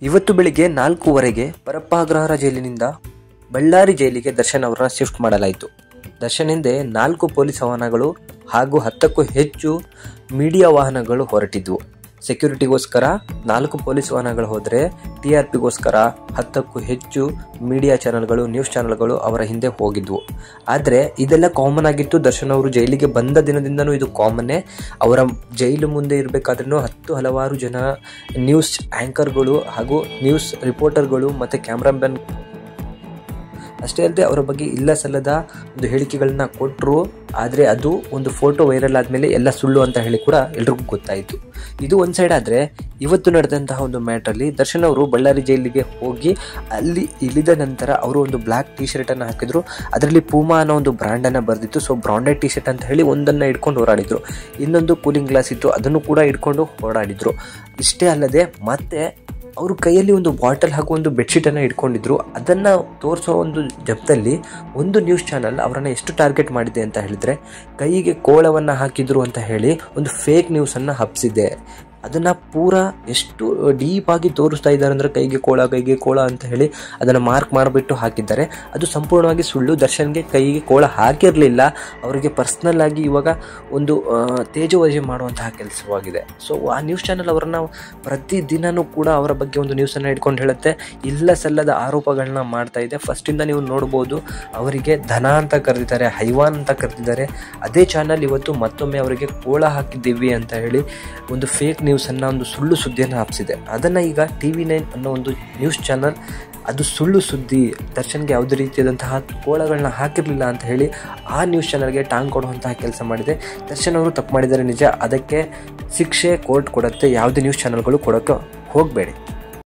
ಇವತ್ತು ಬೆಳಿಗ್ಗೆ 4:15ಕ್ಕೆ ಪರಪ್ಪ ಅಗ್ರಹಾರ ಜೈಲಿನಿಂದ ಬಳ್ಳಾರಿ ಜೈಲಿಗೆ ದರ್ಶನ್ ಅವರನ್ನ ಶಿಫ್ಟ್ ಮಾಡಲಾಯಿತು. ದರ್ಶನ್ ಹಿಂದೆ 4 ಪೊಲೀಸ್ ವಾಹನಗಳು ಹಾಗೂ 10ಕ್ಕೂ ಹೆಚ್ಚು ಮೀಡಿಯಾ ವಾಹನಗಳು ಹೊರಟಿದ್ವು. ಸೆಕ್ಯೂರಿಟಿಗೋಸ್ಕರ 4 ಪೊಲೀಸ್ ವಾಹನಗಳು ಹೋದರೆ TRPಗೋಸ್ಕರ 10ಕ್ಕೂ ಹೆಚ್ಚು ಮೀಡಿಯಾ ಚಾನಲ್ಗಳು, ನ್ಯೂಸ್ ಚಾನಲ್ಗಳು ಅವರ ಹಿಂದೆ ಹೋಗಿದ್ವು. ಆದರೆ ಇದೆಲ್ಲ ಕಾಮನ್ ಆಗಿತ್ತು. ದರ್ಶನ್ ಅವರು ಜೈಲಿಗೆ ಬಂದ ದಿನದಿಂದನೂ ಇದು ಕಾಮನ್ನೇ. ಅವರ ಜೈಲು ಮುಂದೆ ಇರಬೇಕಾದ್ರೂ ಹಲವಾರು ಜನ ನ್ಯೂಸ್ ಆ್ಯಂಕರ್ಗಳು ಹಾಗೂ ನ್ಯೂಸ್ ರಿಪೋರ್ಟರ್ಗಳು ಮತ್ತು ಕ್ಯಾಮ್ರಾಮನ್ ಅಷ್ಟೇ ಅಲ್ಲದೆ ಅವರ ಬಗ್ಗೆ ಇಲ್ಲ ಸಲ್ಲದ ಒಂದು ಹೇಳಿಕೆಗಳನ್ನ ಕೊಟ್ಟರು. ಆದರೆ ಅದು ಒಂದು ಫೋಟೋ ವೈರಲ್ ಆದಮೇಲೆ ಎಲ್ಲ ಸುಳ್ಳು ಅಂತ ಹೇಳಿ ಕೂಡ ಎಲ್ರಿಗೂ ಗೊತ್ತಾಯಿತು. ಇದು ಒಂದು ಸೈಡ್ ಆದರೆ, ಇವತ್ತು ನಡೆದಂತಹ ಒಂದು ಮ್ಯಾಟ್ರಲ್ಲಿ ದರ್ಶನ್ ಅವರು ಬಳ್ಳಾರಿ ಜೈಲಿಗೆ ಹೋಗಿ ಅಲ್ಲಿ ಇಳಿದ ನಂತರ ಅವರು ಒಂದು ಬ್ಲ್ಯಾಕ್ ಟಿ ಶರ್ಟನ್ನು ಹಾಕಿದ್ರು. ಅದರಲ್ಲಿ ಪೂಮಾ ಅನ್ನೋ ಒಂದು ಬ್ರ್ಯಾಂಡನ್ನು ಬರೆದಿತ್ತು. ಸೊ ಬ್ರಾಂಡೆಡ್ ಟಿ ಶರ್ಟ್ ಅಂತ ಹೇಳಿ ಒಂದನ್ನು ಇಟ್ಕೊಂಡು ಓಡಾಡಿದ್ರು. ಇನ್ನೊಂದು ಕೂಲಿಂಗ್ ಗ್ಲಾಸ್ ಇತ್ತು, ಅದನ್ನು ಕೂಡ ಇಟ್ಕೊಂಡು ಓಡಾಡಿದ್ರು. ಇಷ್ಟೇ ಅಲ್ಲದೆ ಮತ್ತೆ ಅವರು ಕೈಯಲ್ಲಿ ಒಂದು ಬಾಟಲ್ ಹಾಗೂ ಒಂದು ಬೆಡ್ಶೀಟನ್ನು ಇಟ್ಕೊಂಡಿದ್ರು. ಅದನ್ನು ತೋರಿಸೋ ಒಂದು ಜಪದಲ್ಲಿ ಒಂದು ನ್ಯೂಸ್ ಚಾನಲ್ ಅವರನ್ನು ಎಷ್ಟು ಟಾರ್ಗೆಟ್ ಮಾಡಿದೆ ಅಂತ ಹೇಳಿದರೆ, ಕೈಗೆ ಕೋಳವನ್ನು ಹಾಕಿದ್ರು ಅಂತ ಹೇಳಿ ಒಂದು ಫೇಕ್ ನ್ಯೂಸನ್ನು ಹಬ್ಬಿಸಿದೆ. ಅದನ್ನು ಪೂರಾ ಎಷ್ಟು ಡೀಪಾಗಿ ತೋರಿಸ್ತಾ ಇದ್ದಾರೆ ಅಂದರೆ ಕೈಗೆ ಕೋಳ ಅಂತ ಹೇಳಿ ಅದನ್ನು ಮಾರ್ಕ್ ಮಾಡಿಬಿಟ್ಟು ಹಾಕಿದ್ದಾರೆ. ಅದು ಸಂಪೂರ್ಣವಾಗಿ ಸುಳ್ಳು. ದರ್ಶನ್ಗೆ ಕೈಗೆ ಕೋಳ ಹಾಕಿರಲಿಲ್ಲ. ಅವರಿಗೆ ಪರ್ಸ್ನಲ್ ಆಗಿ ಇವಾಗ ಒಂದು ತೇಜೋವಧೆ ಮಾಡುವಂತಹ ಕೆಲಸವಾಗಿದೆ. ಸೊ ಆ ನ್ಯೂಸ್ ಚಾನಲ್ ಅವರನ್ನು ಪ್ರತಿದಿನವೂ ಕೂಡ ಅವರ ಬಗ್ಗೆ ಒಂದು ನ್ಯೂಸನ್ನು ಇಟ್ಕೊಂಡು ಹೇಳುತ್ತೆ. ಇಲ್ಲ ಸಲ್ಲದ ಆರೋಪಗಳನ್ನ ಮಾಡ್ತಾ ಇದೆ. ಫಸ್ಟಿಂದ ನೀವು ನೋಡ್ಬೋದು, ಅವರಿಗೆ ದನ ಅಂತ ಕರೆದಿದ್ದಾರೆ, ಹೈವಾನ್ ಅಂತ ಕರೆದಿದ್ದಾರೆ. ಅದೇ ಚಾನಲ್ ಇವತ್ತು ಮತ್ತೊಮ್ಮೆ ಅವರಿಗೆ ಕೋಳ ಹಾಕಿದ್ದೀವಿ ಅಂತ ಹೇಳಿ ಒಂದು ಫೇಕ್ ನ್ಯೂಸನ್ನು, ಒಂದು ಸುಳ್ಳು ಸುದ್ದಿಯನ್ನು ಹಬ್ಬಿಸಿದೆ. ಅದನ್ನು ಈಗ TV9 ಅನ್ನೋ ಒಂದು ನ್ಯೂಸ್ ಚಾನಲ್ ಅದು ಸುಳ್ಳು ಸುದ್ದಿ, ದರ್ಶನ್ಗೆ ಯಾವುದೇ ರೀತಿಯಾದಂತಹ ಕೋಳಗಳನ್ನ ಹಾಕಿರಲಿಲ್ಲ ಅಂತ ಹೇಳಿ ಆ ನ್ಯೂಸ್ ಚಾನಲ್ಗೆ ಟಾಂಗ್ ಕೊಡುವಂತಹ ಕೆಲಸ ಮಾಡಿದೆ. ದರ್ಶನ್ ಅವರು ತಪ್ಪು ಮಾಡಿದ್ದಾರೆ ನಿಜ, ಅದಕ್ಕೆ ಶಿಕ್ಷೆ ಕೋರ್ಟ್ ಕೊಡುತ್ತೆ. ಯಾವುದೇ ನ್ಯೂಸ್ ಚಾನಲ್ಗಳು ಕೊಡೋಕ್ಕೆ ಹೋಗಬೇಡಿ.